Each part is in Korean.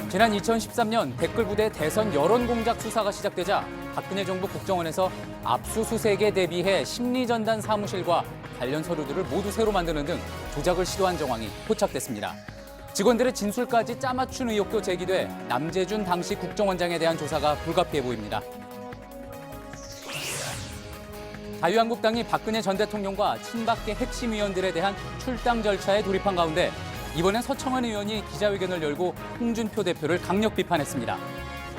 지난 2013년 댓글부대 대선 여론공작 수사가 시작되자 박근혜 정부 국정원에서 압수수색에 대비해 심리전단 사무실과 관련 서류들을 모두 새로 만드는 등 조작을 시도한 정황이 포착됐습니다. 직원들의 진술까지 짜맞춘 의혹도 제기돼 남재준 당시 국정원장에 대한 조사가 불가피해 보입니다. 자유한국당이 박근혜 전 대통령과 친박계 핵심 의원들에 대한 출당 절차에 돌입한 가운데 이번엔 서청원 의원이 기자회견을 열고 홍준표 대표를 강력 비판했습니다.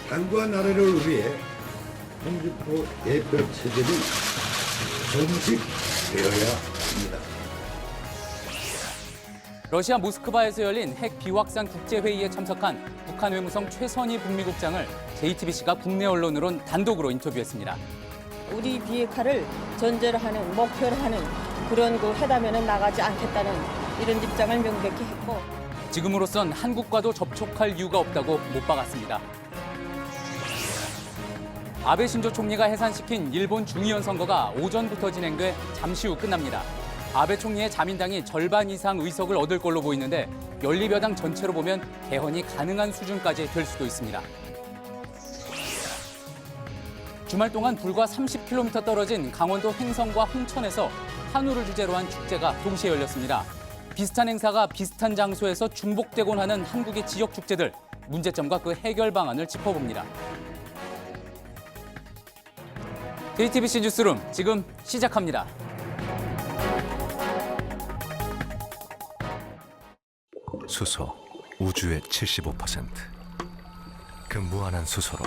당과 나라를 위해 홍준표 대표 체제를 종식되어야 합니다. 러시아 모스크바에서 열린 핵 비확산 국제회의에 참석한 북한 외무성 최선희 북미국장을 JTBC가 국내 언론으론 단독으로 인터뷰했습니다. 우리 비핵화를 전제로 하는, 목표로 하는 그런 그 회담에는 나가지 않겠다는 이런 입장을 명백히 했고, 지금으로선 한국과도 접촉할 이유가 없다고 못 박았습니다. 아베 신조 총리가 해산시킨 일본 중의원 선거가 오전부터 진행돼 잠시 후 끝납니다. 아베 총리의 자민당이 절반 이상 의석을 얻을 걸로 보이는데 연립여당 전체로 보면 개헌이 가능한 수준까지 될 수도 있습니다. 주말 동안 불과 30km 떨어진 강원도 횡성과 홍천에서 한우를 주제로 한 축제가 동시에 열렸습니다. 비슷한 행사가 비슷한 장소에서 중복되곤 하는 한국의 지역 축제들, 문제점과 그 해결 방안을 짚어봅니다. JTBC 뉴스룸 지금 시작합니다. 수소, 우주의 75%. 그 무한한 수소로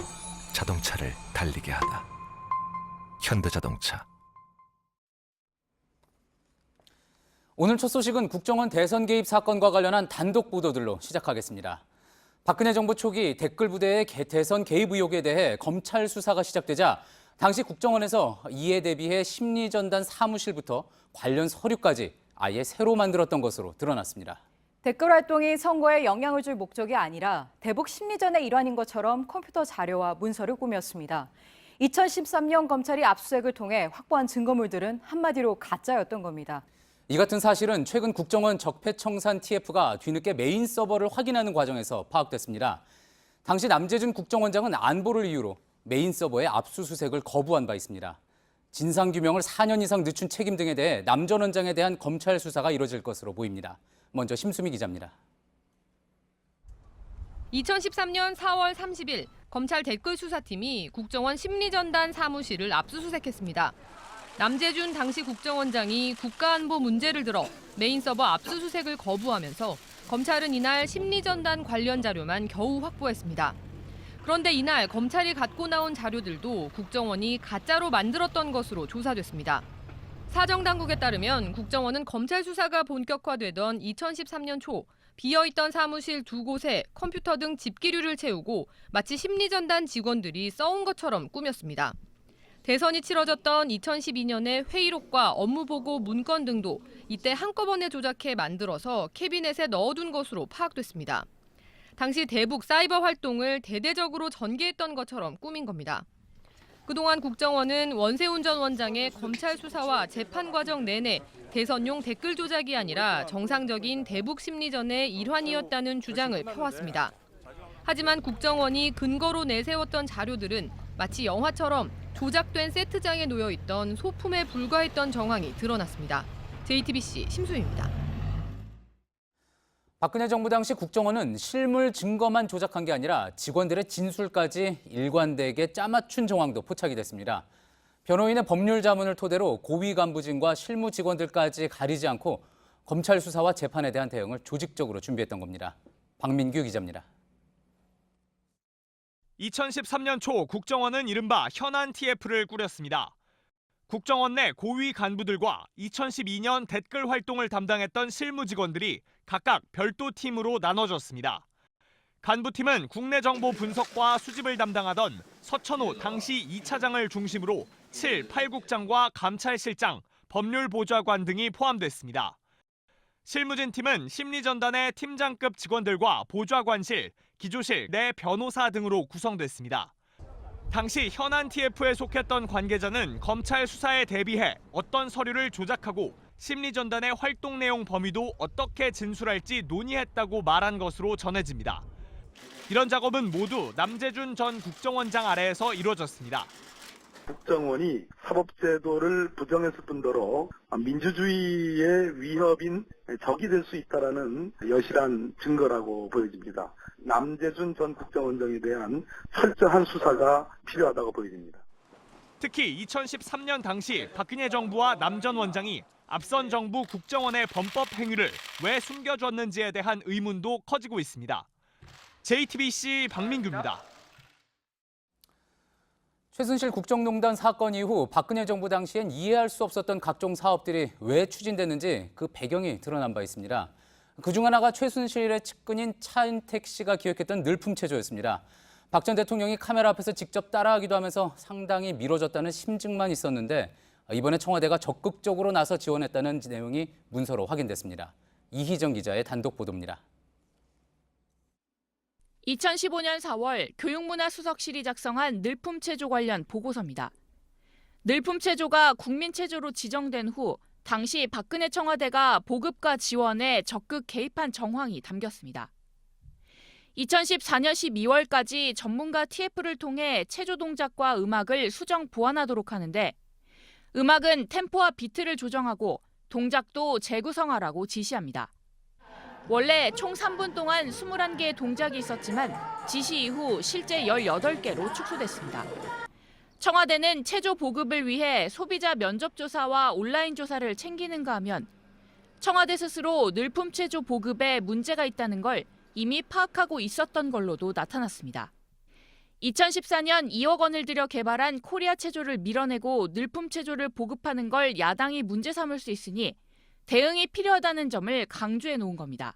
자동차를 달리게 하다. 현대자동차. 오늘 첫 소식은 국정원 대선 개입 사건과 관련한 단독 보도들로 시작하겠습니다. 박근혜 정부 초기 댓글 부대의 대선 개입 의혹에 대해 검찰 수사가 시작되자 당시 국정원에서 이에 대비해 심리전단 사무실부터 관련 서류까지 아예 새로 만들었던 것으로 드러났습니다. 댓글 활동이 선거에 영향을 줄 목적이 아니라 대북 심리전의 일환인 것처럼 컴퓨터 자료와 문서를 꾸몄습니다. 2013년 검찰이 압수수색을 통해 확보한 증거물들은 한마디로 가짜였던 겁니다. 이 같은 사실은 최근 국정원 적폐청산 TF가 뒤늦게 메인 서버를 확인하는 과정에서 파악됐습니다. 당시 남재준 국정원장은 안보를 이유로 메인 서버의 압수수색을 거부한 바 있습니다. 진상규명을 4년 이상 늦춘 책임 등에 대해 남 전 원장에 대한 검찰 수사가 이뤄질 것으로 보입니다. 먼저 심수미 기자입니다. 2013년 4월 30일 검찰 댓글 수사팀이 국정원 심리전단 사무실을 압수수색했습니다. 남재준 당시 국정원장이 국가안보 문제를 들어 메인 서버 압수수색을 거부하면서 검찰은 이날 심리전단 관련 자료만 겨우 확보했습니다. 그런데 이날 검찰이 갖고 나온 자료들도 국정원이 가짜로 만들었던 것으로 조사됐습니다. 사정당국에 따르면 국정원은 검찰 수사가 본격화되던 2013년 초 비어있던 사무실 2곳에 컴퓨터 등 집기류를 채우고 마치 심리전단 직원들이 써온 것처럼 꾸몄습니다. 대선이 치러졌던 2012년의 회의록과 업무보고 문건 등도 이때 한꺼번에 조작해 만들어서 캐비넷에 넣어둔 것으로 파악됐습니다. 당시 대북 사이버 활동을 대대적으로 전개했던 것처럼 꾸민 겁니다. 그동안 국정원은 원세훈 전 원장의 검찰 수사와 재판 과정 내내 대선용 댓글 조작이 아니라 정상적인 대북 심리전의 일환이었다는 주장을 펴왔습니다. 하지만 국정원이 근거로 내세웠던 자료들은 마치 영화처럼 조작된 세트장에 놓여 있던 소품에 불과했던 정황이 드러났습니다. JTBC 심수희입니다. 박근혜 정부 당시 국정원은 실물 증거만 조작한 게 아니라 직원들의 진술까지 일관되게 짜맞춘 정황도 포착이 됐습니다. 변호인의 법률 자문을 토대로 고위 간부진과 실무 직원들까지 가리지 않고 검찰 수사와 재판에 대한 대응을 조직적으로 준비했던 겁니다. 박민규 기자입니다. 2013년 초 국정원은 이른바 현안 TF를 꾸렸습니다. 국정원 내 고위 간부들과 2012년 댓글 활동을 담당했던 실무 직원들이 각각 별도 팀으로 나눠졌습니다. 간부팀은 국내 정보 분석과 수집을 담당하던 서천호 당시 2차장을 중심으로 7, 8국장과 감찰실장, 법률보좌관 등이 포함됐습니다. 실무진팀은 심리전단의 팀장급 직원들과 보좌관실, 기조실 내 변호사 등으로 구성됐습니다. 당시 현안 TF에 속했던 관계자는 검찰 수사에 대비해 어떤 서류를 조작하고 심리전단의 활동 내용 범위도 어떻게 진술할지 논의했다고 말한 것으로 전해집니다. 이런 작업은 모두 남재준 전 국정원장 아래에서 이루어졌습니다. 국정원이 사법제도를 부정했을 뿐더러 민주주의의 위협인 적이 될 수 있다는 여실한 증거라고 보여집니다. 남재준 전 국정원장에 대한 철저한 수사가 필요하다고 보여집니다. 특히 2013년 당시 박근혜 정부와 남 전 원장이 앞선 정부 국정원의 범법 행위를 왜 숨겨줬는지에 대한 의문도 커지고 있습니다. JTBC 박민규입니다. 최순실 국정농단 사건 이후 박근혜 정부 당시엔 이해할 수 없었던 각종 사업들이 왜 추진됐는지 그 배경이 드러난 바 있습니다. 그중 하나가 최순실의 측근인 차인택 씨가 기획했던 늘품체조였습니다. 박 전 대통령이 카메라 앞에서 직접 따라하기도 하면서 상당히 미뤄졌다는 심증만 있었는데 이번에 청와대가 적극적으로 나서 지원했다는 내용이 문서로 확인됐습니다. 이희정 기자의 단독 보도입니다. 2015년 4월 교육문화수석실이 작성한 늘품체조 관련 보고서입니다. 늘품체조가 국민체조로 지정된 후 당시 박근혜 청와대가 보급과 지원에 적극 개입한 정황이 담겼습니다. 2014년 12월까지 전문가 TF를 통해 체조 동작과 음악을 수정 보완하도록 하는데 음악은 템포와 비트를 조정하고 동작도 재구성하라고 지시합니다. 원래 총 3분 동안 21개의 동작이 있었지만 지시 이후 실제 18개로 축소됐습니다. 청와대는 체조 보급을 위해 소비자 면접 조사와 온라인 조사를 챙기는가 하면 청와대 스스로 늘품체조 보급에 문제가 있다는 걸 이미 파악하고 있었던 걸로도 나타났습니다. 2014년 2억 원을 들여 개발한 코리아 체조를 밀어내고 늘품체조를 보급하는 걸 야당이 문제 삼을 수 있으니 대응이 필요하다는 점을 강조해 놓은 겁니다.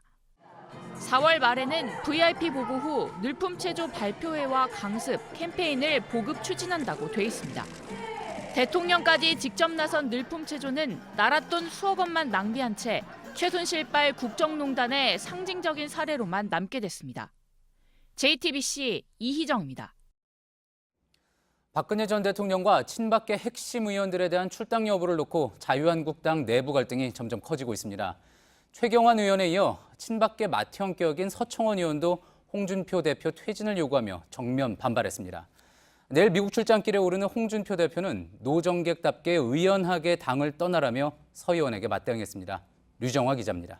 4월 말에는 VIP 보고 후 늘품체조 발표회와 강습, 캠페인을 보급 추진한다고 돼 있습니다. 대통령까지 직접 나선 늘품체조는 나라 돈 수억 원만 낭비한 채 최순실발 국정농단의 상징적인 사례로만 남게 됐습니다. JTBC 이희정입니다. 박근혜 전 대통령과 친박계 핵심 의원들에 대한 출당 여부를 놓고 자유한국당 내부 갈등이 점점 커지고 있습니다. 최경환 의원에 이어 친박계 맏형격인 서청원 의원도 홍준표 대표 퇴진을 요구하며 정면 반발했습니다. 내일 미국 출장길에 오르는 홍준표 대표는 노정객답게 의연하게 당을 떠나라며 서 의원에게 맞대응했습니다. 류정화 기자입니다.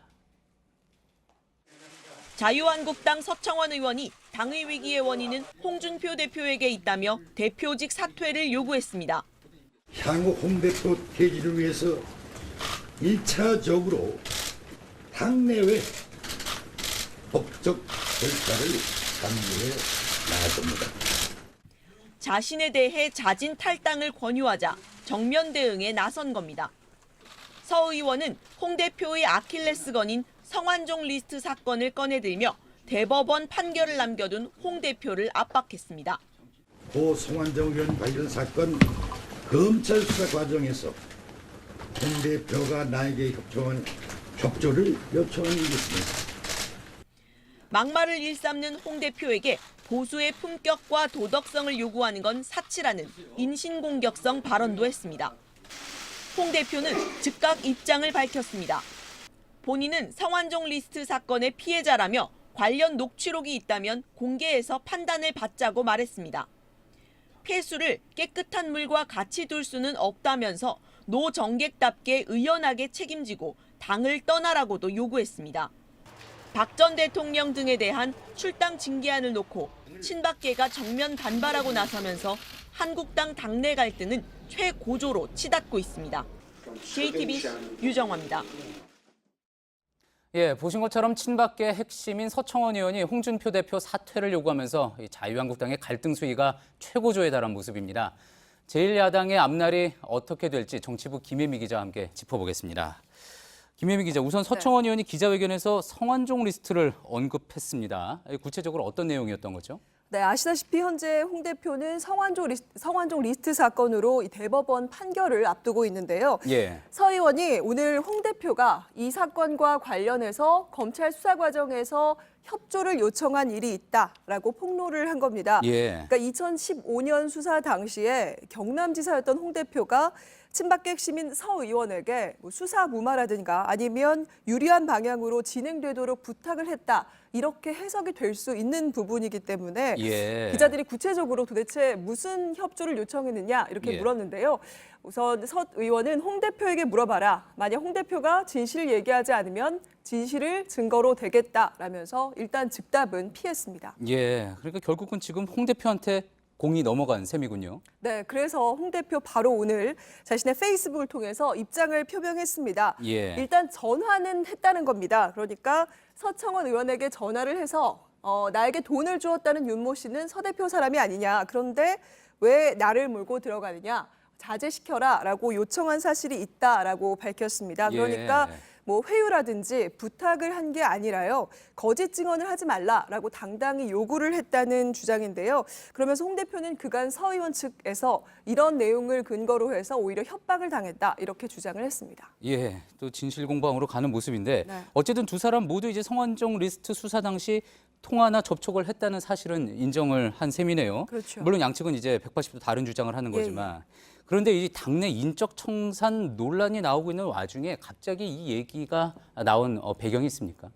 자유한국당 서청원 의원이 당의 위기의 원인은 홍준표 대표에게 있다며 대표직 사퇴를 요구했습니다. 향후 홍 대표 퇴진을 위해서 1차적으로 당내외 법적 절차를 강구해 나아갑니다. 자신에 대해 자진 탈당을 권유하자 정면 대응에 나선 겁니다. 서 의원은 홍 대표의 아킬레스건인 성완종 리스트 사건을 꺼내들며 대법원 판결을 남겨둔 홍 대표를 압박했습니다. 고 성완종 의원 관련 사건 검찰 수사 과정에서 홍 대표가 나에게 협조를 요청한 일이 있습니다. 막말을 일삼는 홍 대표에게 보수의 품격과 도덕성을 요구하는 건 사치라는 인신공격성 발언도 했습니다. 홍 대표는 즉각 입장을 밝혔습니다. 본인은 성완종 리스트 사건의 피해자라며 관련 녹취록이 있다면 공개해서 판단을 받자고 말했습니다. 폐수를 깨끗한 물과 같이 둘 수는 없다면서 노정객답게 의연하게 책임지고 당을 떠나라고도 요구했습니다. 박 전 대통령 등에 대한 출당 징계안을 놓고 친박계가 정면 반발하고 나서면서 한국당 당내 갈등은 최고조로 치닫고 있습니다. JTBC 유정화입니다. 예, 보신 것처럼 친박계 핵심인 서청원 의원이 홍준표 대표 사퇴를 요구하면서 자유한국당의 갈등 수위가 최고조에 달한 모습입니다. 제1야당의 앞날이 어떻게 될지 정치부 김혜미 기자와 함께 짚어보겠습니다. 김혜미 기자, 우선 서청원 의원이 기자회견에서 성완종 리스트를 언급했습니다. 구체적으로 어떤 내용이었던 거죠? 네, 아시다시피 현재 홍 대표는 성완종 리스트 사건으로 이 대법원 판결을 앞두고 있는데요. 예. 서 의원이 오늘 홍 대표가 이 사건과 관련해서 검찰 수사 과정에서 협조를 요청한 일이 있다라고 폭로를 한 겁니다. 예. 그러니까 2015년 수사 당시에 경남지사였던 홍 대표가 친박계 핵심인 서 의원에게 수사 무마라든가 아니면 유리한 방향으로 진행되도록 부탁을 했다. 이렇게 해석이 될 수 있는 부분이기 때문에 예. 기자들이 구체적으로 도대체 무슨 협조를 요청했느냐 이렇게 예. 물었는데요. 우선 서 의원은 홍 대표에게 물어봐라. 만약 홍 대표가 진실을 얘기하지 않으면 진실을 증거로 대겠다라면서 일단 즉답은 피했습니다. 예. 그러니까 결국은 지금 홍 대표한테 공이 넘어간 셈이군요. 네, 그래서 홍 대표 바로 오늘 자신의 페이스북을 통해서 입장을 표명했습니다. 예. 일단 전화는 했다는 겁니다. 그러니까 서청원 의원에게 전화를 해서 나에게 돈을 주었다는 윤모 씨는 서 대표 사람이 아니냐. 그런데 왜 나를 몰고 들어가느냐. 자제시켜라라고 요청한 사실이 있다라고 밝혔습니다. 그러니까 예. 뭐 회유라든지 부탁을 한 게 아니라요. 거짓 증언을 하지 말라라고 당당히 요구를 했다는 주장인데요. 그러면서 홍 대표는 그간 서 의원 측에서 이런 내용을 근거로 해서 오히려 협박을 당했다 이렇게 주장을 했습니다. 예, 또 진실 공방으로 가는 모습인데 네. 어쨌든 두 사람 모두 이제 성완종 리스트 수사 당시 통화나 접촉을 했다는 사실은 인정을 한 셈이네요. 그렇죠. 물론 양측은 이제 180도 다른 주장을 하는 예, 거지만 그런데 이 당내 인적 청산 논란이 나오고 있는 와중에 갑자기 이 얘기가 나온 배경이 있습니까?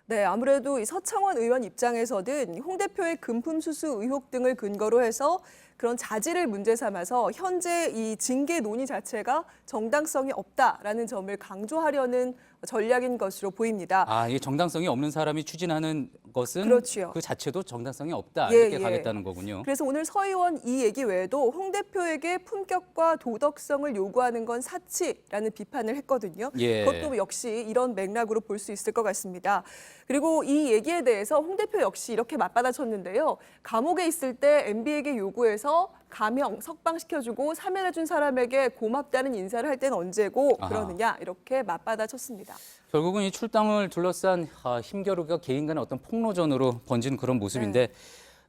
네, 아무래도 이 서청원 의원 입장에서는 홍 대표의 금품 수수 의혹 등을 근거로 해서 그런 자질을 문제 삼아서 현재 이 징계 논의 자체가 정당성이 없다라는 점을 강조하려는 전략인 것으로 보입니다. 아, 이게 정당성이 없는 사람이 추진하는 것은 그렇죠. 그 자체도 정당성이 없다 예, 이렇게 예. 가겠다는 거군요. 그래서 오늘 서 의원 이 얘기 외에도 홍 대표에게 품격과 도덕성을 요구하는 건 사치라는 비판을 했거든요. 예. 그것도 역시 이런 맥락으로 볼 수 있을 것 같습니다. 그리고 이 얘기에 대해서 홍 대표 역시 이렇게 맞받아쳤는데요. 감옥에 있을 때 MB에게 요구해서 감형, 석방시켜주고 사면해준 사람에게 고맙다는 인사를 할 때는 언제고 아하. 그러느냐 이렇게 맞받아쳤습니다. 결국은 이 출당을 둘러싼 힘겨루기가 개인 간의 어떤 폭로전으로 번진 그런 모습인데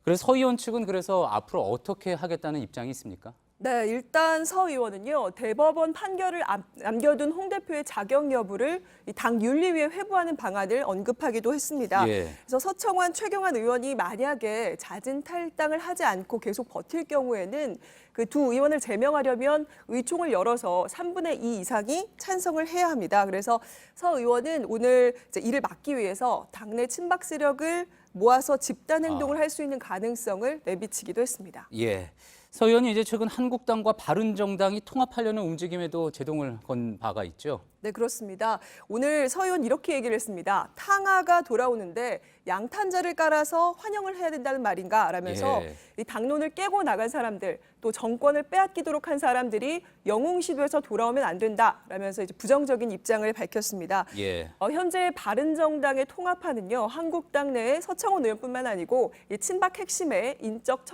그래서 서 의원 측은 그래서 앞으로 어떻게 하겠다는 입장이 있습니까? 네, 일단 서 의원은요, 대법원 판결을 남겨둔 홍 대표의 자격 여부를 당 윤리위에 회부하는 방안을 언급하기도 했습니다. 예. 그래서 서청원, 최경환 의원이 만약에 잦은 탈당을 하지 않고 계속 버틸 경우에는 그 두 의원을 제명하려면 의총을 열어서 3분의 2 이상이 찬성을 해야 합니다. 그래서 서 의원은 오늘 이제 이를 막기 위해서 당내 친박 세력을 모아서 집단 행동을 할 수 있는 가능성을 내비치기도 했습니다. 예. 서 의원이 이제 최근 한국당과 바른정당이 통합하려는 움직임에도 제동을 건 바가 있죠. 네, 그렇습니다. 오늘 서 의원 이렇게 얘기를 했습니다. 탕아가 돌아오는데 양탄자를 깔아서 환영을 해야 된다는 말인가 라면서 예. 이 당론을 깨고 나간 사람들 또 정권을 빼앗기도록 한 사람들이 영웅시도에서 돌아오면 안 된다 라면서 이제 부정적인 입장을 밝혔습니다. 예. 현재 바른정당의 통합파는요. 한국당 내에 서청원 의원뿐만 아니고 이 친박 핵심의 인적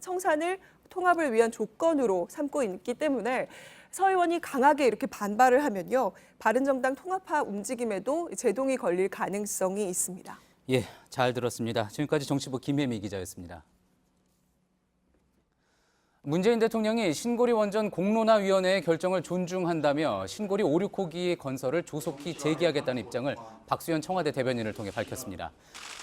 청산을 통합을 위한 조건으로 삼고 있기 때문에 서 의원이 강하게 이렇게 반발을 하면요. 바른정당 통합파 움직임에도 제동이 걸릴 가능성이 있습니다. 예, 잘 들었습니다. 지금까지 정치부 김혜미 기자였습니다. 문재인 대통령이 신고리 원전 공론화위원회의 결정을 존중한다며 신고리 5, 6호기 건설을 조속히 재개하겠다는 입장을 박수현 청와대 대변인을 통해 밝혔습니다.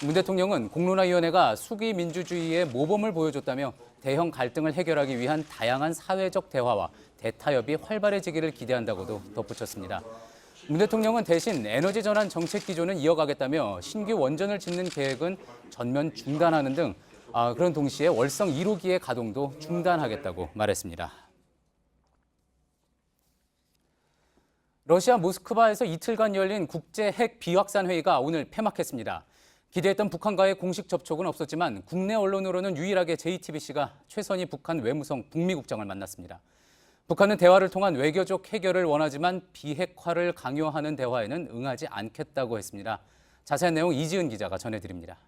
문 대통령은 공론화위원회가 수기 민주주의의 모범을 보여줬다며 대형 갈등을 해결하기 위한 다양한 사회적 대화와 대타협이 활발해지기를 기대한다고도 덧붙였습니다. 문 대통령은 대신 에너지 전환 정책 기조는 이어가겠다며 신규 원전을 짓는 계획은 전면 중단하는 등 그런 동시에 월성 1호기의 가동도 중단하겠다고 말했습니다. 러시아 모스크바에서 이틀간 열린 국제 핵 비확산 회의가 오늘 폐막했습니다. 기대했던 북한과의 공식 접촉은 없었지만 국내 언론으로는 유일하게 JTBC가 최선희 북한 외무성 북미국장을 만났습니다. 북한은 대화를 통한 외교적 해결을 원하지만 비핵화를 강요하는 대화에는 응하지 않겠다고 했습니다. 자세한 내용 이지은 기자가 전해드립니다.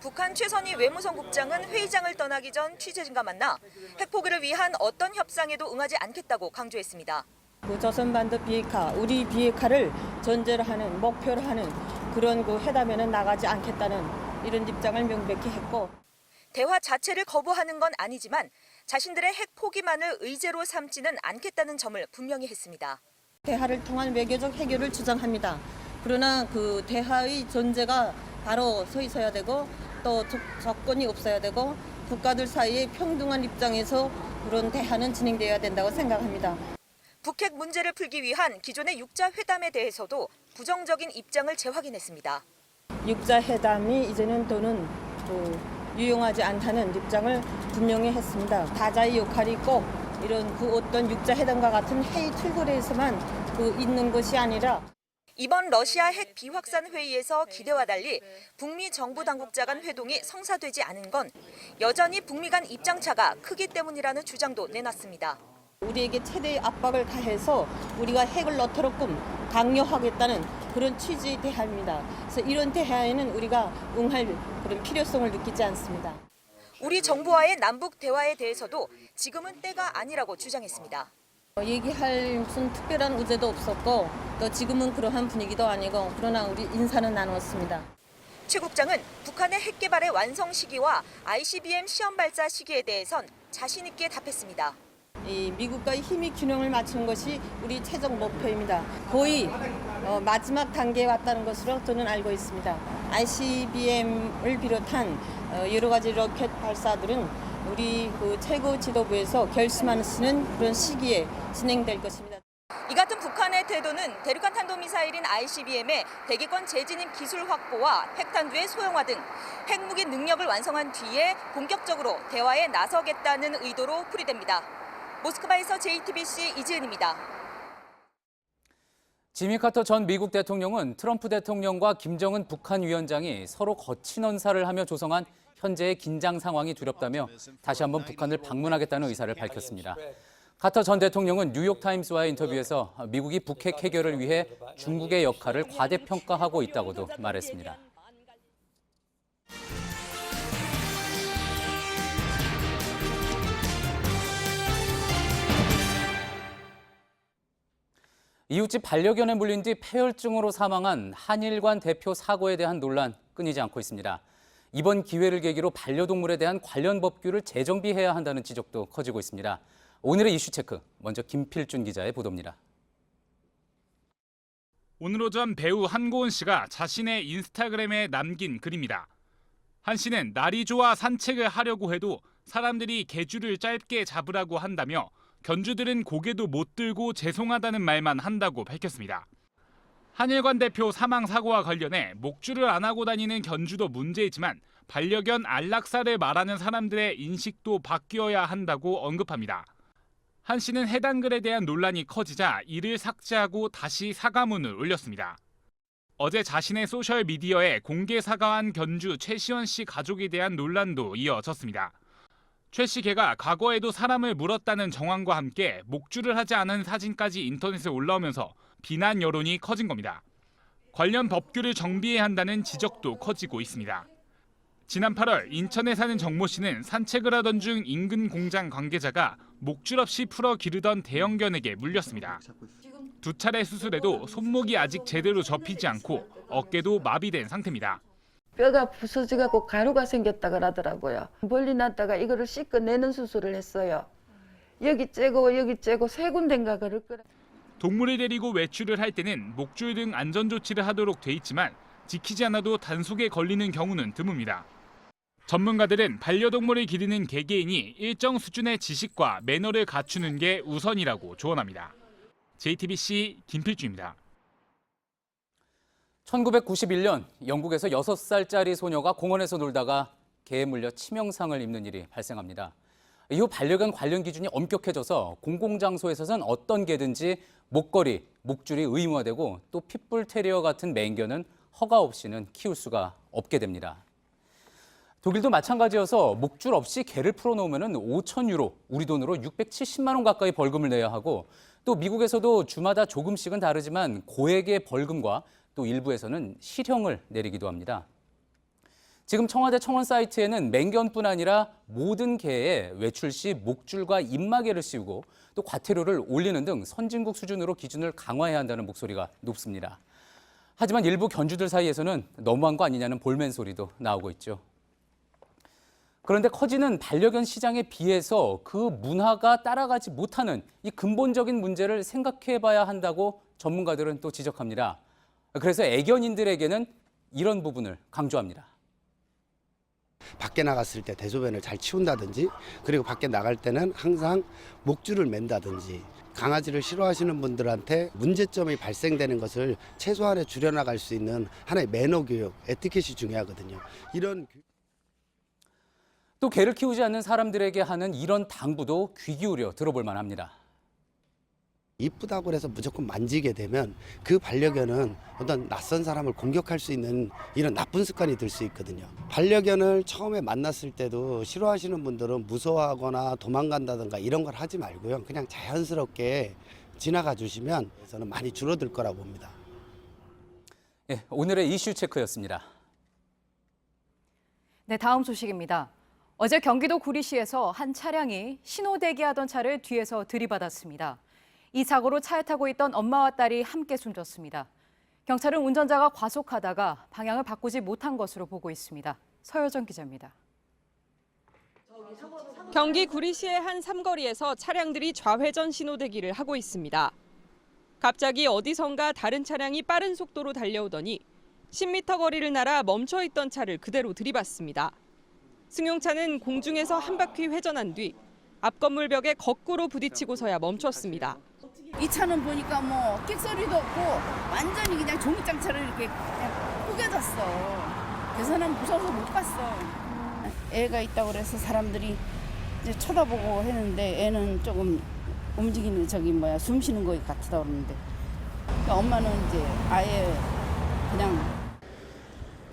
북한 최선희 외무성 국장은 회의장을 떠나기 전 취재진과 만나 핵포기를 위한 어떤 협상에도 응하지 않겠다고 강조했습니다. 그 조선반도 비핵화, 우리 비핵화를 전제로 하는 목표로 하는 그런 그 회담에는 나가지 않겠다는 이런 입장을 명백히 했고 대화 자체를 거부하는 건 아니지만 자신들의 핵 포기만을 의제로 삼지는 않겠다는 점을 분명히 했습니다. 대화를 통한 외교적 해결을 주장합니다. 그러나 그 대화의 전제가 바로 서 있어야 되고 또 조건이 없어야 되고 국가들 사이에 평등한 입장에서 그런 대화는 진행되어야 된다고 생각합니다. 북핵 문제를 풀기 위한 기존의 육자 회담에 대해서도 부정적인 입장을 재확인했습니다. 육자 회담이 이제는 더는 유용하지 않다는 입장을 분명히 했습니다. 다자의 역할이 꼭 이런 어떤 육자 회담과 같은 회의 틀거리에서만 있는 것이 아니라 이번 러시아 핵 비확산 회의에서 기대와 달리 북미 정부 당국자 간 회동이 성사되지 않은 건 여전히 북미 간 입장차가 크기 때문이라는 주장도 내놨습니다. 우리에게 최대의 압박을 가해서 우리가 핵을 넣도록끔 강요하겠다는 그런 취지의 대화입니다. 그래서 이런 대화에는 우리가 응할 그런 필요성을 느끼지 않습니다. 우리 정부와의 남북 대화에 대해서도 지금은 때가 아니라고 주장했습니다. 얘기할 무슨 특별한 의제도 없었고 또 지금은 그러한 분위기도 아니고 그러나 우리 인사는 나눴습니다. 최 국장은 북한의 핵 개발의 완성 시기와 ICBM 시험 발사 시기에 대해선 자신 있게 답했습니다. 이 미국과의 힘의 균형을 맞추는 것이 우리 최종 목표입니다. 거의 마지막 단계에 왔다는 것으로 저는 알고 있습니다. ICBM을 비롯한 여러 가지 로켓 발사들은 우리 최고 지도부에서 결심하는 그런 시기에 진행될 것입니다. 이 같은 북한의 태도는 대륙간 탄도미사일인 ICBM의 대기권 재진입 기술 확보와 핵탄두의 소형화 등 핵무기 능력을 완성한 뒤에 본격적으로 대화에 나서겠다는 의도로 풀이됩니다. 모스크바에서 JTBC 이지은입니다. 지미 카터 전 미국 대통령은 트럼프 대통령과 김정은 북한 위원장이 서로 거친 언사를 하며 조성한 현재의 긴장 상황이 두렵다며 다시 한번 북한을 방문하겠다는 의사를 밝혔습니다. 카터 전 대통령은 뉴욕타임스와의 인터뷰에서 미국이 북핵 해결을 위해 중국의 역할을 과대평가하고 있다고도 말했습니다. 이웃집 반려견에 물린 뒤 폐혈증으로 사망한 한일관 대표 사고에 대한 논란 끊이지 않고 있습니다. 이번 기회를 계기로 반려동물에 대한 관련 법규를 재정비해야 한다는 지적도 커지고 있습니다. 오늘의 이슈 체크, 먼저 김필준 기자의 보도입니다. 오늘 오전 배우 한고은 씨가 자신의 인스타그램에 남긴 글입니다. 한 씨는 날이 좋아 산책을 하려고 해도 사람들이 개줄을 짧게 잡으라고 한다며 견주들은 고개도 못 들고 죄송하다는 말만 한다고 밝혔습니다. 한일관 대표 사망 사고와 관련해 목줄을 안 하고 다니는 견주도 문제이지만 반려견 안락사를 말하는 사람들의 인식도 바뀌어야 한다고 언급합니다. 한 씨는 해당 글에 대한 논란이 커지자 이를 삭제하고 다시 사과문을 올렸습니다. 어제 자신의 소셜미디어에 공개 사과한 견주 최시원 씨 가족에 대한 논란도 이어졌습니다. 최 씨 개가 과거에도 사람을 물었다는 정황과 함께 목줄을 하지 않은 사진까지 인터넷에 올라오면서 비난 여론이 커진 겁니다. 관련 법규를 정비해야 한다는 지적도 커지고 있습니다. 지난 8월 인천에 사는 정모 씨는 산책을 하던 중 인근 공장 관계자가 목줄 없이 풀어 기르던 대형견에게 물렸습니다. 두 차례 수술해도 손목이 아직 제대로 접히지 않고 어깨도 마비된 상태입니다. 뼈가 부서져갖고 가루가 생겼다 그러더라고요. 멀리 났다가 이거를 씻어내는 수술을 했어요. 여기 째고 세 군데인가 그럴 거라. 동물을 데리고 외출을 할 때는 목줄 등 안전 조치를 하도록 돼 있지만 지키지 않아도 단속에 걸리는 경우는 드뭅니다. 전문가들은 반려동물을 기르는 개개인이 일정 수준의 지식과 매너를 갖추는 게 우선이라고 조언합니다. JTBC 김필주입니다. 1991년 영국에서 6살짜리 소녀가 공원에서 놀다가 개에 물려 치명상을 입는 일이 발생합니다. 이후 반려견 관련 기준이 엄격해져서 공공장소에서는 어떤 개든지 목걸이, 목줄이 의무화되고 또 핏불 테리어 같은 맹견은 허가 없이는 키울 수가 없게 됩니다. 독일도 마찬가지여서 목줄 없이 개를 풀어놓으면 5,000유로, 우리 돈으로 670만 원 가까이 벌금을 내야 하고 또 미국에서도 주마다 조금씩은 다르지만 고액의 벌금과 또 일부에서는 실형을 내리기도 합니다. 지금 청와대 청원 사이트에는 맹견뿐 아니라 모든 개에 외출 시 목줄과 입마개를 씌우고 또 과태료를 올리는 등 선진국 수준으로 기준을 강화해야 한다는 목소리가 높습니다. 하지만 일부 견주들 사이에서는 너무한 거 아니냐는 볼멘 소리도 나오고 있죠. 그런데 커지는 반려견 시장에 비해서 그 문화가 따라가지 못하는 이 근본적인 문제를 생각해봐야 한다고 전문가들은 또 지적합니다. 그래서 애견인들에게는 이런 부분을 강조합니다. 밖에 나갔을 때 대소변을 잘 치운다든지, 그리고 밖에 나갈 때는 항상 목줄을 맨다든지, 강아지를 싫어하시는 분들한테 문제점이 발생되는 것을 최소한에 줄여나갈 수 있는 하나의 매너 교육, 에티켓이 중요하거든요. 또 개를 키우지 않는 사람들에게 하는 이런 당부도 귀 기울여 들어볼 만합니다. 이쁘다고 해서 무조건 만지게 되면 그 반려견은 어떤 낯선 사람을 공격할 수 있는 이런 나쁜 습관이 들 수 있거든요. 반려견을 처음에 만났을 때도 싫어하시는 분들은 무서워하거나 도망간다든가 이런 걸 하지 말고요. 그냥 자연스럽게 지나가 주시면 저는 많이 줄어들 거라고 봅니다. 예, 오늘의 이슈 체크였습니다. 네, 다음 소식입니다. 어제 경기도 구리시에서 한 차량이 신호 대기하던 차를 뒤에서 들이받았습니다. 이 사고로 차에 타고 있던 엄마와 딸이 함께 숨졌습니다. 경찰은 운전자가 과속하다가 방향을 바꾸지 못한 것으로 보고 있습니다. 서효정 기자입니다. 경기 구리시의 한 삼거리에서 차량들이 좌회전 신호대기를 하고 있습니다. 갑자기 어디선가 다른 차량이 빠른 속도로 달려오더니 10m 거리를 날아 멈춰있던 차를 그대로 들이받습니다. 승용차는 공중에서 한 바퀴 회전한 뒤 앞 건물 벽에 거꾸로 부딪히고서야 멈췄습니다. 이 차는 보니까 뭐 끽소리도 없고 완전히 그냥 종이장처럼 이렇게 그냥 구겨졌어. 그래서 난 무서워서 못 봤어. 애가 있다고 그래서 사람들이 이제 쳐다보고 했는데 애는 조금 움직이는 숨 쉬는 거 같다 그러는데 엄마는 이제 아예 그냥.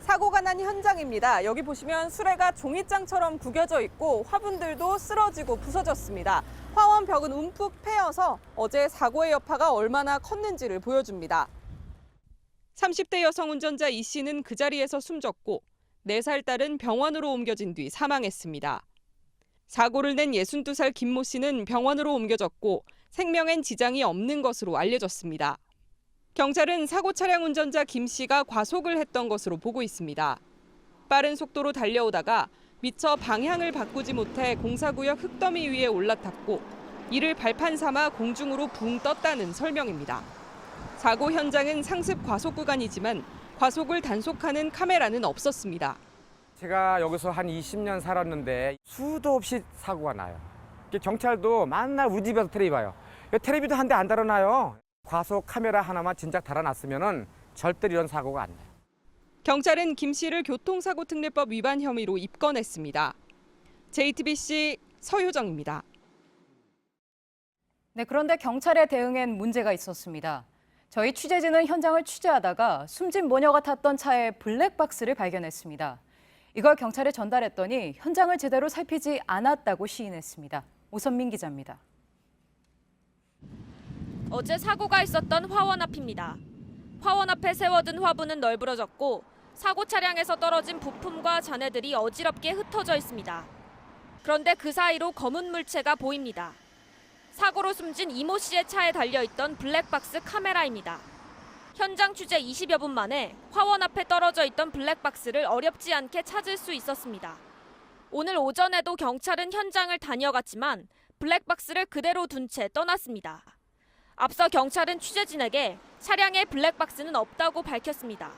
사고가 난 현장입니다. 여기 보시면 수레가 종이장처럼 구겨져 있고 화분들도 쓰러지고 부서졌습니다. 화원 벽은 움푹 패여서 어제 사고의 여파가 얼마나 컸는지를 보여줍니다. 30대 여성 운전자 이 씨는 그 자리에서 숨졌고 4살 딸은 병원으로 옮겨진 뒤 사망했습니다. 사고를 낸 62살 김모 씨는 병원으로 옮겨졌고 생명엔 지장이 없는 것으로 알려졌습니다. 경찰은 사고 차량 운전자 김 씨가 과속을 했던 것으로 보고 있습니다. 빠른 속도로 달려오다가 미처 방향을 바꾸지 못해 공사구역 흙더미 위에 올라탔고 이를 발판 삼아 공중으로 붕 떴다는 설명입니다. 사고 현장은 상습 과속 구간이지만 과속을 단속하는 카메라는 없었습니다. 제가 여기서 한 20년 살았는데 수도 없이 사고가 나요. 경찰도 맨날 우리 집에서 텔레비 봐요. 텔레비도 한 대 안 달아놔요. 과속 카메라 하나만 진작 달아놨으면 절대 이런 사고가 안 나요. 경찰은 김 씨를 교통사고특례법 위반 혐의로 입건했습니다. JTBC 서효정입니다. 네, 그런데 경찰의 대응엔 문제가 있었습니다. 저희 취재진은 현장을 취재하다가 숨진 모녀가 탔던 차에 블랙박스를 발견했습니다. 이걸 경찰에 전달했더니 현장을 제대로 살피지 않았다고 시인했습니다. 오선민 기자입니다. 어제 사고가 있었던 화원 앞입니다. 화원 앞에 세워둔 화분은 널브러졌고 사고 차량에서 떨어진 부품과 잔해들이 어지럽게 흩어져 있습니다. 그런데 그 사이로 검은 물체가 보입니다. 사고로 숨진 이모 씨의 차에 달려있던 블랙박스 카메라입니다. 현장 취재 20여 분 만에 화원 앞에 떨어져 있던 블랙박스를 어렵지 않게 찾을 수 있었습니다. 오늘 오전에도 경찰은 현장을 다녀갔지만 블랙박스를 그대로 둔 채 떠났습니다. 앞서 경찰은 취재진에게 차량에 블랙박스는 없다고 밝혔습니다.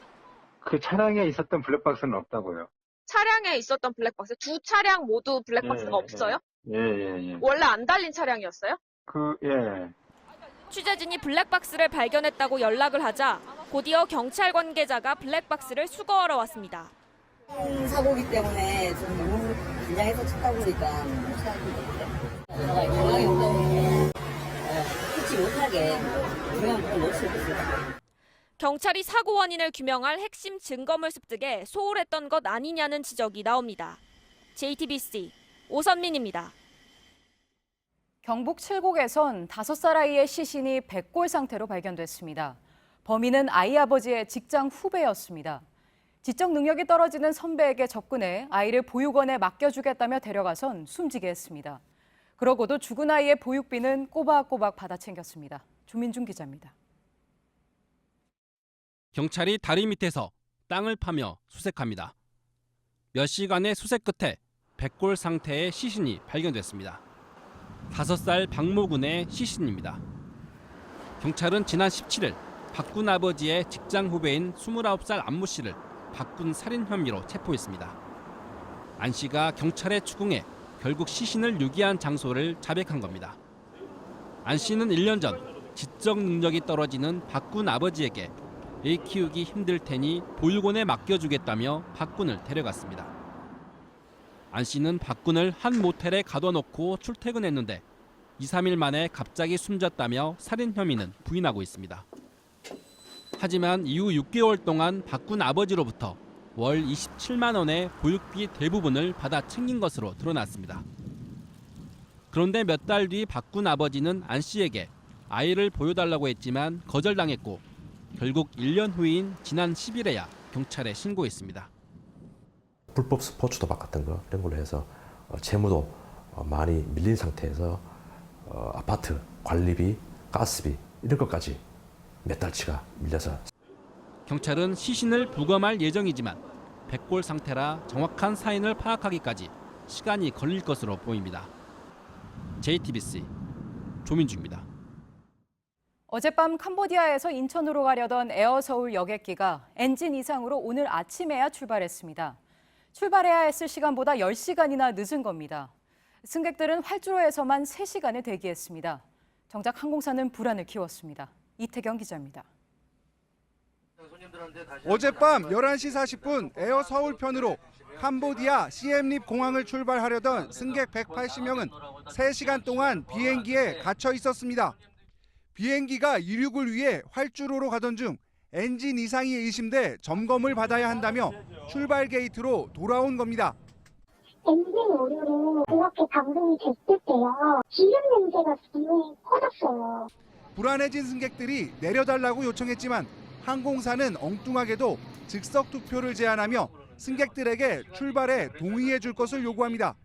그 차량에 있었던 블랙박스는 없다고요? 차량에 있었던 블랙박스, 두 차량 모두 블랙박스가 없어요? 예. 원래 안 달린 차량이었어요? 예. 취재진이 블랙박스를 발견했다고 연락을 하자 곧이어 경찰 관계자가 블랙박스를 수거하러 왔습니다. 사고기 때문에 좀 너무 긴장해서 찾다 보니까 경황이 없다고 잊지 못하게 중요한 걸 놓칠 수 있습니다. 경찰이 사고 원인을 규명할 핵심 증거물 습득에 소홀했던 것 아니냐는 지적이 나옵니다. JTBC 오선민입니다. 경북 칠곡에선 5살 아이의 시신이 백골 상태로 발견됐습니다. 범인은 아이 아버지의 직장 후배였습니다. 지적 능력이 떨어지는 선배에게 접근해 아이를 보육원에 맡겨주겠다며 데려가선 숨지게 했습니다. 그러고도 죽은 아이의 보육비는 꼬박꼬박 받아 챙겼습니다. 조민중 기자입니다. 경찰이 다리 밑에서 땅을 파며 수색합니다. 몇 시간의 수색 끝에 백골 상태의 시신이 발견됐습니다. 5살 박모군의 시신입니다. 경찰은 지난 17일 박군 아버지의 직장 후배인 29살 안모 씨를 박군 살인 혐의로 체포했습니다. 안 씨가 경찰에 추궁해 결국 시신을 유기한 장소를 자백한 겁니다. 안 씨는 1년 전 지적 능력이 떨어지는 박군 아버지에게 애 키우기 힘들 테니 보육원에 맡겨주겠다며 박군을 데려갔습니다. 안 씨는 박군을 한 모텔에 가둬놓고 출퇴근했는데 2, 3일 만에 갑자기 숨졌다며 살인 혐의는 부인하고 있습니다. 하지만 이후 6개월 동안 박군 아버지로부터 월 27만 원의 보육비 대부분을 받아 챙긴 것으로 드러났습니다. 그런데 몇 달 뒤 박군 아버지는 안 씨에게 아이를 보여달라고 했지만 거절당했고 결국 1년 후인 지난 10일에야 경찰에 신고했습니다. 불법 스포츠도 바꿨던 거 이런 걸로 해서 채무도 많이 밀린 상태에서 아파트 관리비, 가스비 이런 것까지 몇 달치가 밀려서 경찰은 시신을 부검할 예정이지만 백골 상태라 정확한 사인을 파악하기까지 시간이 걸릴 것으로 보입니다. JTBC 조민주입니다. 어젯밤 캄보디아에서 인천으로 가려던 에어서울 여객기가 엔진 이상으로 오늘 아침에야 출발했습니다. 출발해야 했을 시간보다 10시간이나 늦은 겁니다. 승객들은 활주로에서만 3시간을 대기했습니다. 정작 항공사는 불안을 키웠습니다. 이태경 기자입니다. 어젯밤 11시 40분 에어 서울 편으로 캄보디아 시엠립 공항을 출발하려던 승객 180명은 3시간 동안 비행기에 갇혀 있었습니다. 비행기가 이륙을 위해 활주로로 가던 중 엔진 이상이 의심돼 점검을 받아야 한다며 출발 게이트로 돌아온 겁니다. 엔진 오류로 그렇게 감동이 됐을 때요. 기름 냄새가 분명히 퍼졌어요. 불안해진 승객들이 내려달라고 요청했지만 항공사는 엉뚱하게도 즉석 투표를 제안하며 승객들에게 출발에 동의해 줄 것을 요구합니다.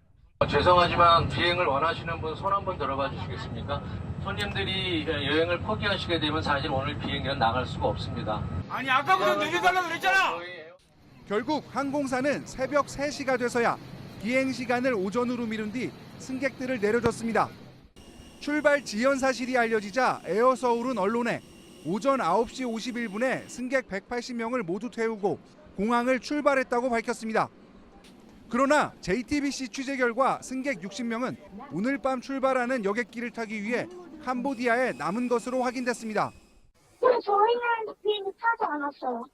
죄송하지만 비행을 원하시는 분 손 한번 들어봐 주시겠습니까? 손님들이 여행을 포기하시게 되면 사실 오늘 비행기는 나갈 수가 없습니다. 아니 아까부터 내려달라고 그랬잖아. 결국 항공사는 새벽 3시가 돼서야 비행 시간을 오전으로 미룬 뒤 승객들을 내려줬습니다. 출발 지연 사실이 알려지자 에어서울은 언론에 오전 9시 51분에 승객 180명을 모두 태우고 공항을 출발했다고 밝혔습니다. 그러나 JTBC 취재 결과 승객 60명은 오늘 밤 출발하는 여객기를 타기 위해 캄보디아에 남은 것으로 확인됐습니다. 저희는 비행기 타지 않았어요.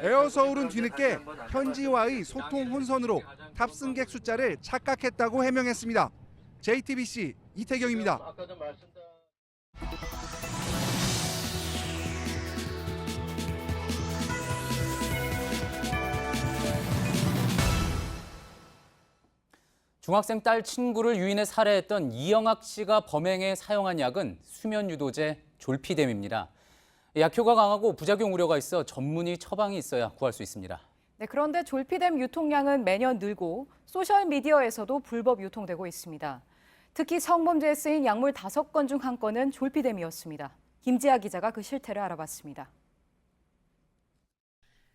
에어서울은 뒤늦게 현지와의 소통 혼선으로 탑승객 숫자를 착각했다고 해명했습니다. JTBC 이태경입니다. 중학생 딸 친구를 유인해 살해했던 이영학 씨가 범행에 사용한 약은 수면 유도제 졸피뎀입니다. 약효가 강하고 부작용 우려가 있어 전문의 처방이 있어야 구할 수 있습니다. 네, 그런데 졸피뎀 유통량은 매년 늘고 소셜미디어에서도 불법 유통되고 있습니다. 특히 성범죄에 쓰인 약물 5건 중 1건은 졸피뎀이었습니다. 김지아 기자가 그 실태를 알아봤습니다.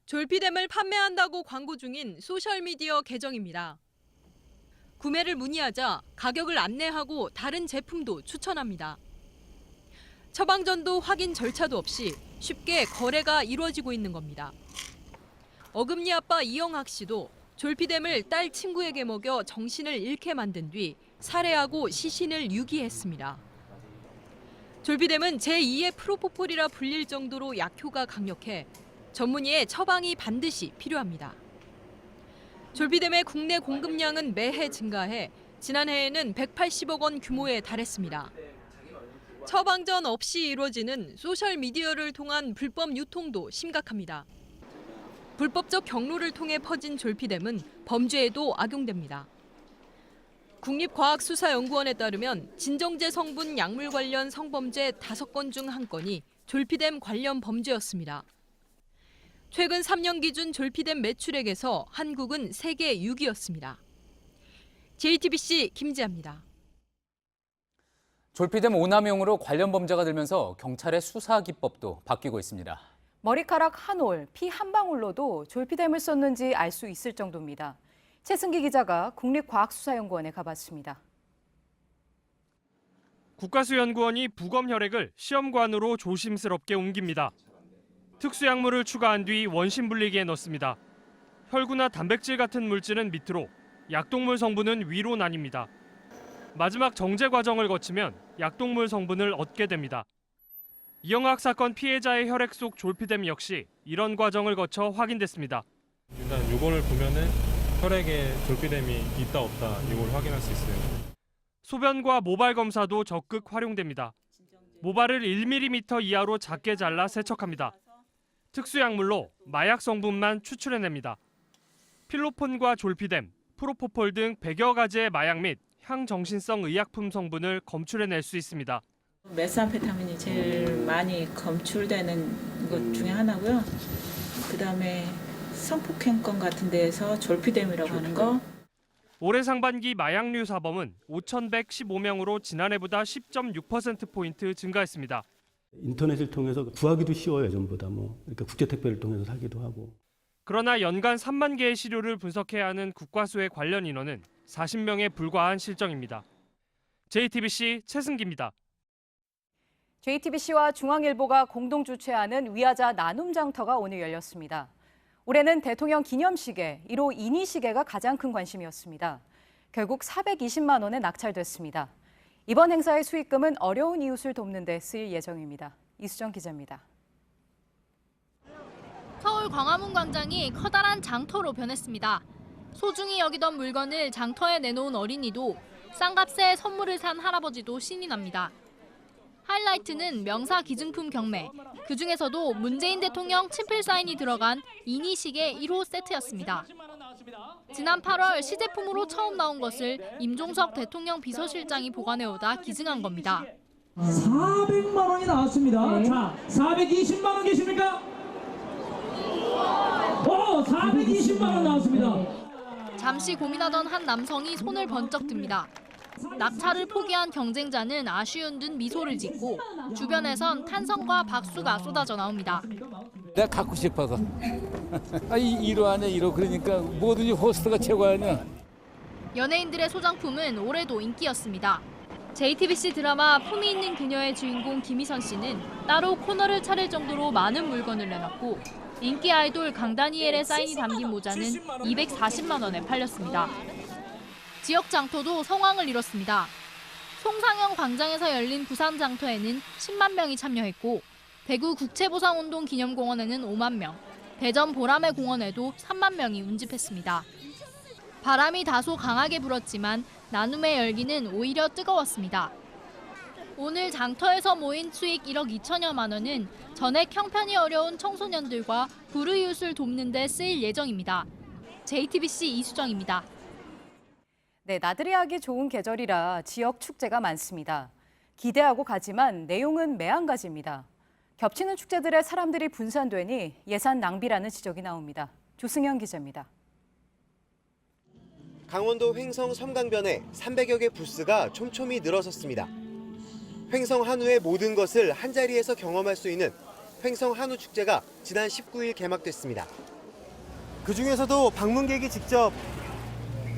졸피뎀을 판매한다고 광고 중인 소셜미디어 계정입니다. 구매를 문의하자 가격을 안내하고 다른 제품도 추천합니다. 처방전도 확인 절차도 없이 쉽게 거래가 이루어지고 있는 겁니다. 어금니 아빠 이영학 씨도 졸피뎀을 딸 친구에게 먹여 정신을 잃게 만든 뒤 살해하고 시신을 유기했습니다. 졸피뎀은 제2의 프로포폴이라 불릴 정도로 약효가 강력해 전문의의 처방이 반드시 필요합니다. 졸피뎀의 국내 공급량은 매해 증가해 지난해에는 180억 원 규모에 달했습니다. 처방전 없이 이루어지는 소셜미디어를 통한 불법 유통도 심각합니다. 불법적 경로를 통해 퍼진 졸피뎀은 범죄에도 악용됩니다. 국립과학수사연구원에 따르면 진정제 성분 약물 관련 성범죄 5건 중 1건이 졸피뎀 관련 범죄였습니다. 최근 3년 기준 졸피뎀 매출액에서 한국은 세계 6위였습니다. JTBC 김지아입니다. 졸피뎀 오남용으로 관련 범죄가 들면서 경찰의 수사 기법도 바뀌고 있습니다. 머리카락 한 올, 피 한 방울로도 졸피뎀을 썼는지 알 수 있을 정도입니다. 최승기 기자가 국립과학수사연구원에 가봤습니다. 국가수연구원이 부검 혈액을 시험관으로 조심스럽게 옮깁니다. 특수약물을 추가한 뒤 원심 분리기에 넣습니다. 혈구나 단백질 같은 물질은 밑으로, 약동물 성분은 위로 나뉩니다. 마지막 정제 과정을 거치면 약동물 성분을 얻게 됩니다. 이영학 사건 피해자의 혈액 속 졸피뎀 역시 이런 과정을 거쳐 확인됐습니다. 일단 요거를 보면은 혈액에 졸피뎀이 있다 없다 이걸 확인할 수 있어요. 소변과 모발 검사도 적극 활용됩니다. 모발을 1mm 이하로 작게 잘라 세척합니다. 특수약물로 마약 성분만 추출해냅니다. 필로폰과 졸피뎀, 프로포폴 등 100여 가지의 마약 및 향정신성 의약품 성분을 검출해낼 수 있습니다. 메스암페타민이 제일 많이 검출되는 것 중에 하나고요. 그다음에 성폭행건 같은 데에서 졸피뎀이라고 하는 거. 올해 상반기 마약류 사범은 5,115명으로 지난해보다 10.6%포인트 증가했습니다. 인터넷을 통해서 구하기도 쉬워요, 예전보다. 그러니까 국제택배를 통해서 사기도 하고. 그러나 연간 3만 개의 시료를 분석해야 하는 국과수의 관련 인원은 40명에 불과한 실정입니다. JTBC 최승기입니다. JTBC와 중앙일보가 공동 주최하는 위하자 나눔 장터가 오늘 열렸습니다. 올해는 대통령 기념시계 1호 이니시계가 가장 큰 관심이었습니다. 결국 420만 원에 낙찰됐습니다. 이번 행사의 수익금은 어려운 이웃을 돕는 데 쓰일 예정입니다. 이수정 기자입니다. 서울 광화문 광장이 커다란 장터로 변했습니다. 소중히 여기던 물건을 장터에 내놓은 어린이도 싼 값에 선물을 산 할아버지도 신이 납니다. 하이라이트는 명사 기증품 경매, 그중에서도 문재인 대통령 친필 사인이 들어간 이니시계 1호 세트였습니다. 지난 8월 시제품으로 처음 나온 것을 임종석 대통령 비서실장이 보관해오다 기증한 겁니다. 400만 원이 나왔습니다. 자, 420만 원 계십니까? 420만 원 나왔습니다. 잠시 고민하던 한 남성이 손을 번쩍 듭니다. 낙찰을 포기한 경쟁자는 아쉬운 듯 미소를 짓고 주변에선 탄성과 박수가 쏟아져 나옵니다. 내가 갖고 싶어서. 1호 안에 1호 그러니까 뭐든지 호스트가 최고 아니야. 연예인들의 소장품은 올해도 인기였습니다. JTBC 드라마 품이 있는 그녀의 주인공 김희선 씨는 따로 코너를 차릴 정도로 많은 물건을 내놨고 인기 아이돌 강다니엘의 사인이 담긴 모자는 240만 원에 팔렸습니다. 지역 장터도 성황을 이뤘습니다. 송상현 광장에서 열린 부산 장터에는 10만 명이 참여했고 대구 국채보상운동 기념공원에는 5만 명, 대전 보라매 공원에도 3만 명이 운집했습니다. 바람이 다소 강하게 불었지만 나눔의 열기는 오히려 뜨거웠습니다. 오늘 장터에서 모인 수익 1억 2천여만 원은 전액 형편이 어려운 청소년들과 불우이웃을 돕는 데 쓰일 예정입니다. JTBC 이수정입니다. 네, 나들이 하기 좋은 계절이라 지역 축제가 많습니다. 기대하고 가지만 내용은 매한가지입니다. 겹치는 축제들에 사람들이 분산되니 예산 낭비라는 지적이 나옵니다. 조승현 기자입니다. 강원도 횡성 섬강변에 300여 개 부스가 촘촘히 늘어섰습니다. 횡성 한우의 모든 것을 한자리에서 경험할 수 있는 횡성 한우축제가 지난 19일 개막됐습니다. 그중에서도 방문객이 직접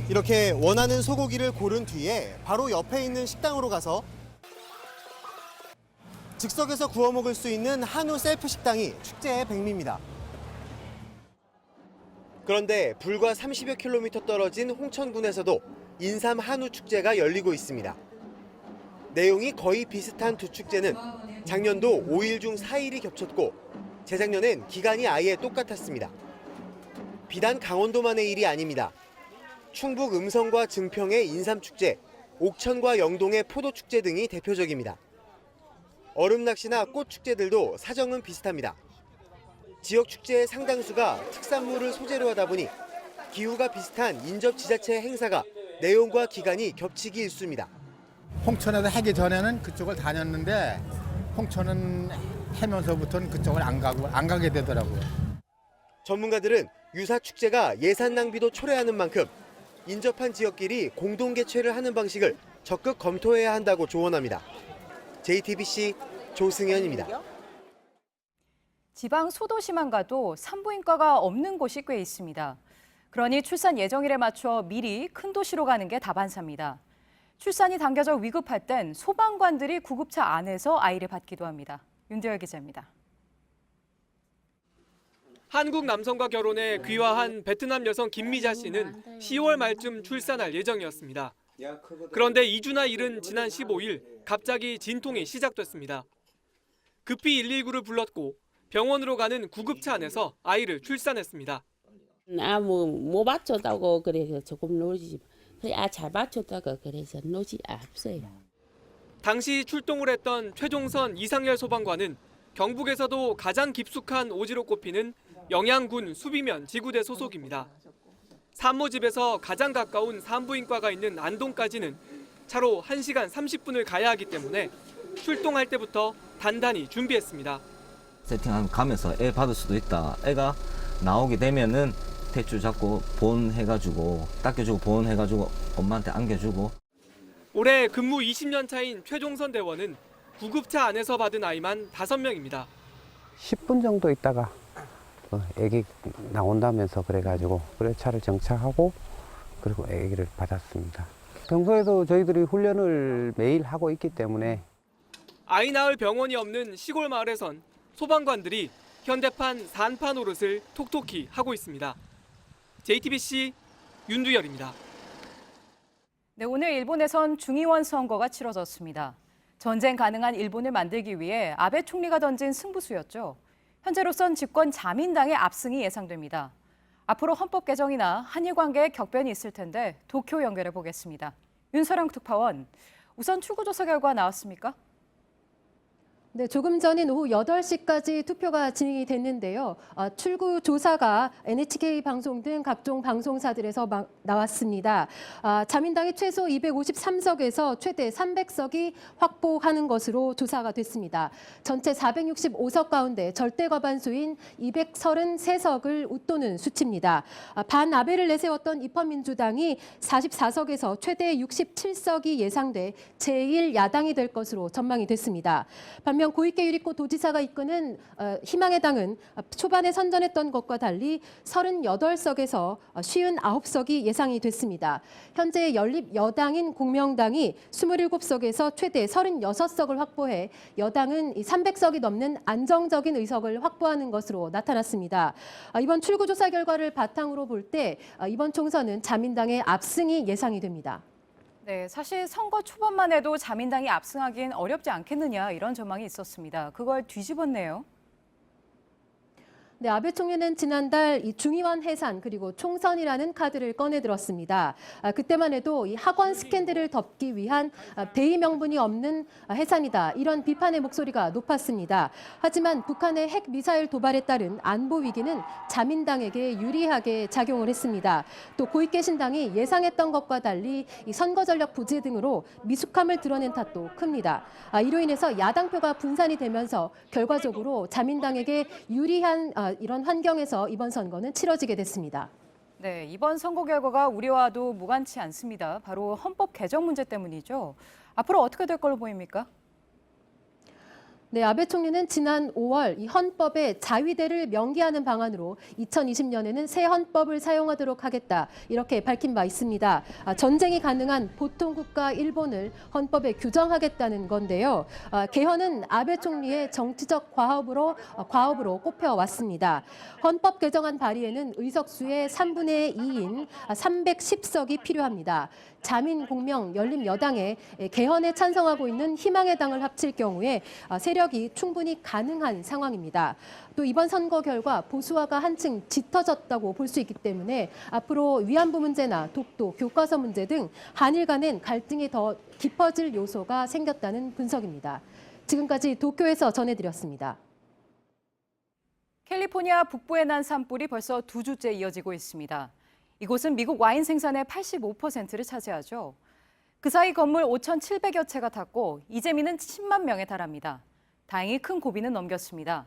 이렇게 원하는 소고기를 고른 뒤에 바로 옆에 있는 식당으로 가서 즉석에서 구워 먹을 수 있는 한우 셀프 식당이 축제의 백미입니다. 그런데 불과 30여 킬로미터 떨어진 홍천군에서도 인삼 한우 축제가 열리고 있습니다. 내용이 거의 비슷한 두 축제는 작년도 5일 중 4일이 겹쳤고 재작년엔 기간이 아예 똑같았습니다. 비단 강원도만의 일이 아닙니다. 충북 음성과 증평의 인삼축제, 옥천과 영동의 포도축제 등이 대표적입니다. 얼음낚시나 꽃축제들도 사정은 비슷합니다. 지역 축제의 상당수가 특산물을 소재로 하다 보니 기후가 비슷한 인접 지자체 행사가 내용과 기간이 겹치기 일쑤입니다. 홍천에서 하기 전에는 그쪽을 다녔는데 홍천은 하면서부터는 그쪽을 안 가게 되더라고요. 전문가들은 유사 축제가 예산 낭비도 초래하는 만큼 인접한 지역끼리 공동 개최를 하는 방식을 적극 검토해야 한다고 조언합니다. JTBC 조승현입니다. 지방 소도시만 가도 산부인과가 없는 곳이 꽤 있습니다. 그러니 출산 예정일에 맞춰 미리 큰 도시로 가는 게 다반사입니다. 출산이 당겨져 위급할 땐 소방관들이 구급차 안에서 아이를 받기도 합니다. 윤대열 기자입니다. 한국 남성과 결혼해 귀화한 베트남 여성 김미자 씨는 10월 말쯤 출산할 예정이었습니다. 그런데 2주나 잃은 지난 15일 갑자기 진통이 시작됐습니다. 급히 119를 불렀고 병원으로 가는 구급차 안에서 아이를 출산했습니다. 못 맞췄다고 그래서 조금 놓지. 잘 맞췄다고 그래서 놓지 없어요. 당시 출동을 했던 최종선 이상열 소방관은 경북에서도 가장 깊숙한 오지로 꼽히는 영양군 수비면 지구대 소속입니다. 산모집에서 가장 가까운 산부인과가 있는 안동까지는 차로 1시간 30분을 가야 하기 때문에 출동할 때부터 단단히 준비했습니다. 세팅하면 가면서 애 받을 수도 있다. 애가 나오게 되면은 대출 잡고 보온해가지고 닦여주고 보온해가지고 엄마한테 안겨주고. 올해 근무 20년 차인 최종선 대원은 구급차 안에서 받은 아이만 5명입니다. 10분 정도 있다가 애기 나온다면서 그래가지고 그래 차를 정차하고 그리고 애기를 받았습니다. 평소에도 저희들이 훈련을 매일 하고 있기 때문에 아이 낳을 병원이 없는 시골 마을에선 소방관들이 현대판 산파 노릇을 톡톡히 하고 있습니다. JTBC 윤두열입니다. 네, 오늘 일본에선 중의원 선거가 치러졌습니다. 전쟁 가능한 일본을 만들기 위해 아베 총리가 던진 승부수였죠. 현재로선 집권 자민당의 압승이 예상됩니다. 앞으로 헌법 개정이나 한일 관계에 격변이 있을 텐데 도쿄 연결해 보겠습니다. 윤서령 특파원, 우선 출구조사 결과 나왔습니까? 네, 조금 전인 오후 8시까지 투표가 진행이 됐는데요. 출구 조사가 NHK 방송 등 각종 방송사들에서 나왔습니다. 자민당이 최소 253석에서 최대 300석이 확보하는 것으로 조사가 됐습니다. 전체 465석 가운데 절대 과반수인 233석을 웃도는 수치입니다. 반아베를 내세웠던 입헌민주당이 44석에서 최대 67석이 예상돼 제1야당이 될 것으로 전망이 됐습니다. 반면 고이케 유리코 도지사가 이끄는 희망의 당은 초반에 선전했던 것과 달리 38석에서 59석이 예상이 됐습니다. 현재 연립 여당인 공명당이 27석에서 최대 36석을 확보해 여당은 300석이 넘는 안정적인 의석을 확보하는 것으로 나타났습니다. 이번 출구조사 결과를 바탕으로 볼 때 이번 총선은 자민당의 압승이 예상이 됩니다. 네, 사실 선거 초반만 해도 자민당이 압승하기엔 어렵지 않겠느냐 이런 전망이 있었습니다. 그걸 뒤집었네요. 네, 아베 총리는 지난달 이 중의원 해산 그리고 총선이라는 카드를 꺼내 들었습니다. 그때만 해도 이 학원 스캔들을 덮기 위한 대의 명분이 없는 해산이다. 이런 비판의 목소리가 높았습니다. 하지만 북한의 핵 미사일 도발에 따른 안보 위기는 자민당에게 유리하게 작용을 했습니다. 또 고이케 신당이 예상했던 것과 달리 이 선거 전략 부재 등으로 미숙함을 드러낸 탓도 큽니다. 이로 인해서 야당표가 분산이 되면서 결과적으로 자민당에게 유리한 이런 환경에서 이번 선거는 치러지게 됐습니다. 네, 이번 선거 결과가 우리와도 무관치 않습니다. 바로 헌법 개정 문제 때문이죠. 앞으로 어떻게 될 걸로 보입니까? 네, 아베 총리는 지난 5월 이 헌법에 자위대를 명기하는 방안으로 2020년에는 새 헌법을 사용하도록 하겠다 이렇게 밝힌 바 있습니다. 전쟁이 가능한 보통국가 일본을 헌법에 규정하겠다는 건데요. 개헌은 아베 총리의 정치적 과업으로 꼽혀왔습니다. 헌법 개정안 발의에는 의석수의 3분의 2인 310석이 필요합니다. 자민, 공명, 열린 여당에 개헌에 찬성하고 있는 희망의 당을 합칠 경우에 세력이 충분히 가능한 상황입니다. 또 이번 선거 결과 보수화가 한층 짙어졌다고 볼 수 있기 때문에 앞으로 위안부 문제나 독도, 교과서 문제 등 한일 간엔 갈등이 더 깊어질 요소가 생겼다는 분석입니다. 지금까지 도쿄에서 전해드렸습니다. 캘리포니아 북부에 난 산불이 벌써 2주째 이어지고 있습니다. 이곳은 미국 와인 생산의 85%를 차지하죠. 그 사이 건물 5,700여 채가 탔고 이재민은 10만 명에 달합니다. 다행히 큰 고비는 넘겼습니다.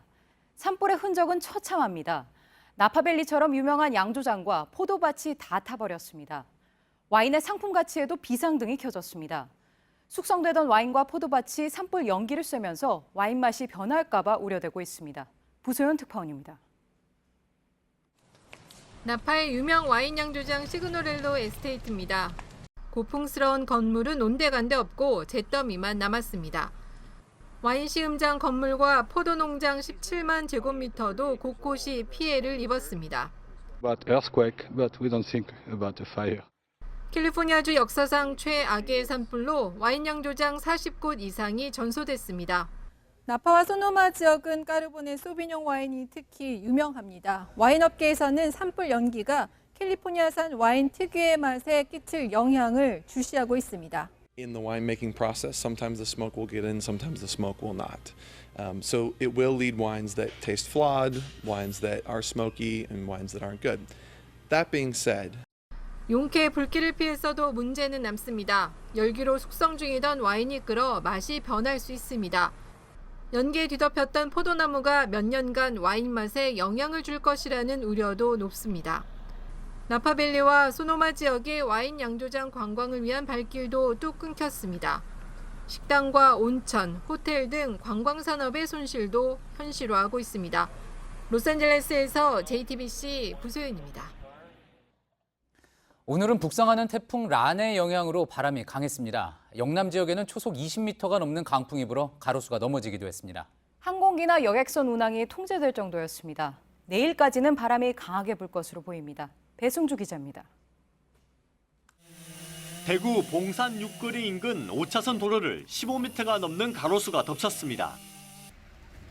산불의 흔적은 처참합니다. 나파밸리처럼 유명한 양조장과 포도밭이 다 타버렸습니다. 와인의 상품 가치에도 비상등이 켜졌습니다. 숙성되던 와인과 포도밭이 산불 연기를 쐬면서 와인 맛이 변할까 봐 우려되고 있습니다. 부소연 특파원입니다. 나파의 유명 와인 양조장 시그노렐로 에스테이트입니다. 고풍스러운 건물은 온데간데 없고 잿더미만 남았습니다. 와인 시음장 건물과 포도 농장 17만 제곱미터도 곳곳이 피해를 입었습니다. About earthquake, but we don't think about the fire. 캘리포니아주 역사상 최악의 산불로 와인 양조장 40곳 이상이 전소됐습니다. 나파와 소노마 지역은 까르보네 소비뇽 와인이 특히 유명합니다. 와인업계에서는 산불 연기가 캘리포니아산 와인 특유의 맛에 끼칠 영향을 주시하고 있습니다. In the winemaking process, sometimes the smoke will get in, sometimes the smoke will not. So it will lead wines that taste flawed, wines that are smoky, and wines that aren't good. That being said, 용케 불길을 피해서도 문제는 남습니다. 열기로 숙성 중이던 와인이 끓어 맛이 변할 수 있습니다. 연기에 뒤덮였던 포도나무가 몇 년간 와인 맛에 영향을 줄 것이라는 우려도 높습니다. 나파밸리와 소노마 지역의 와인 양조장 관광을 위한 발길도 뚝 끊겼습니다. 식당과 온천, 호텔 등 관광산업의 손실도 현실화하고 있습니다. 로스앤젤레스에서 JTBC 부소연입니다. 오늘은 북상하는 태풍 란의 영향으로 바람이 강했습니다. 영남 지역에는 초속 20m가 넘는 강풍이 불어 가로수가 넘어지기도 했습니다. 항공기나 여객선 운항이 통제될 정도였습니다. 내일까지는 바람이 강하게 불 것으로 보입니다. 배승주 기자입니다. 대구 봉산 육거리 인근 5차선 도로를 15m가 넘는 가로수가 덮쳤습니다.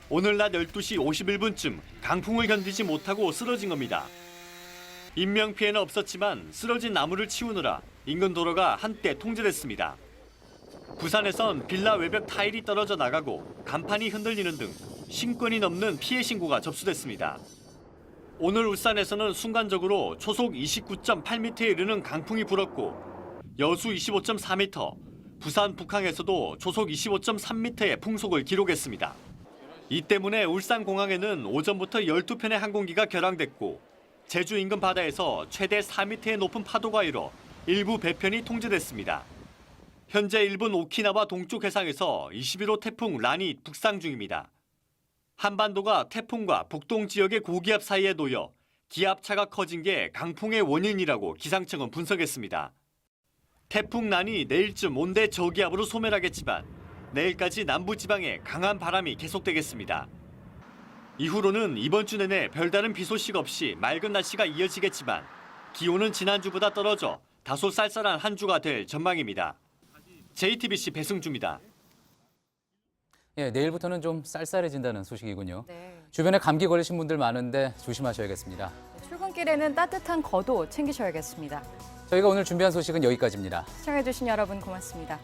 오늘 낮 12시 51분쯤 강풍을 견디지 못하고 쓰러진 겁니다. 인명피해는 없었지만 쓰러진 나무를 치우느라 인근 도로가 한때 통제됐습니다. 부산에선 빌라 외벽 타일이 떨어져 나가고 간판이 흔들리는 등 50건이 넘는 피해 신고가 접수됐습니다. 오늘 울산에서는 순간적으로 초속 29.8m에 이르는 강풍이 불었고 여수 25.4m, 부산 북항에서도 초속 25.3m의 풍속을 기록했습니다. 이 때문에 울산공항에는 오전부터 12편의 항공기가 결항됐고 제주 인근 바다에서 최대 4m의 높은 파도가 일어 일부 배편이 통제됐습니다. 현재 일본 오키나와 동쪽 해상에서 21호 태풍 란이 북상 중입니다. 한반도가 태풍과 북동 지역의 고기압 사이에 놓여 기압차가 커진 게 강풍의 원인이라고 기상청은 분석했습니다. 태풍 란이 내일쯤 온대 저기압으로 소멸하겠지만 내일까지 남부지방에 강한 바람이 계속되겠습니다. 이후로는 이번 주 내내 별다른 비 소식 없이 맑은 날씨가 이어지겠지만 기온은 지난주보다 떨어져 다소 쌀쌀한 한 주가 될 전망입니다. JTBC 배승주입니다. 예, 내일부터는 좀 쌀쌀해진다는 소식이군요. 네. 주변에 감기 걸리신 분들 많은데 조심하셔야겠습니다. 출근길에는 따뜻한 겉옷 챙기셔야겠습니다. 저희가 오늘 준비한 소식은 여기까지입니다. 시청해주신 여러분 고맙습니다.